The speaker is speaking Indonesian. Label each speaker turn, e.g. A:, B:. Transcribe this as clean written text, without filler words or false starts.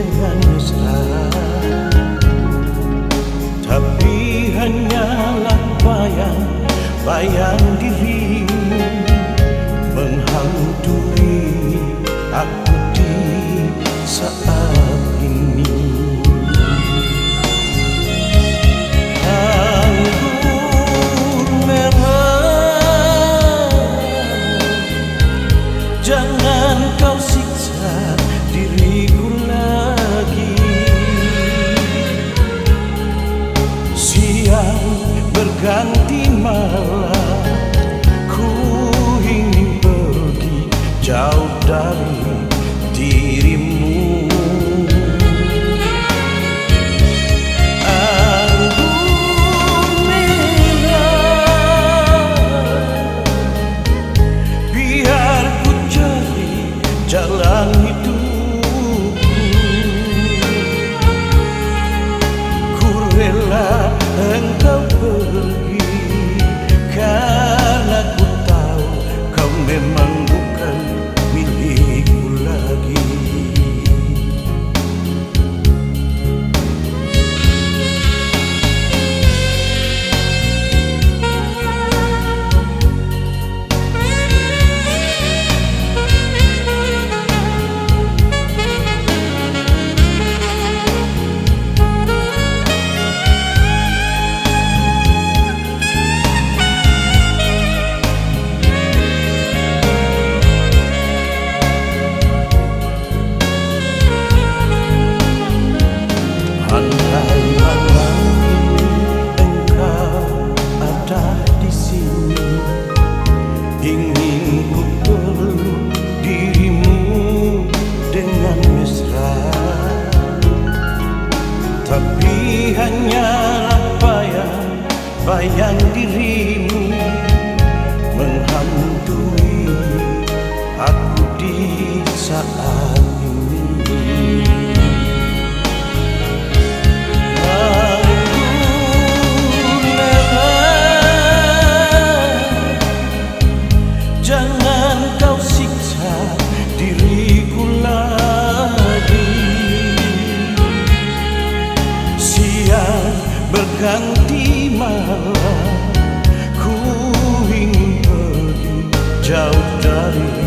A: dengan mesra, tapi hanyalah bayang dirimu menghantui aku di saat ini. Anggur merah, jangan kau siksa diriku lagi. Siang berganti malam, ku ingin pergi jauh dari dirimu. Anggur merah, biar ku cari jalan hidupku. Ku rela engkau pergi, karena ku tahu kau memang bukan milikku lagi. Andai malam engkau ada di sini, ingin ku peluk dirimu dengan mesra, tapi hanyalah bayang dirimu menghantui aku di saat ini. Jangan kau siksa diriku lagi. Siang berganti malam, ku ingin pergi jauh dari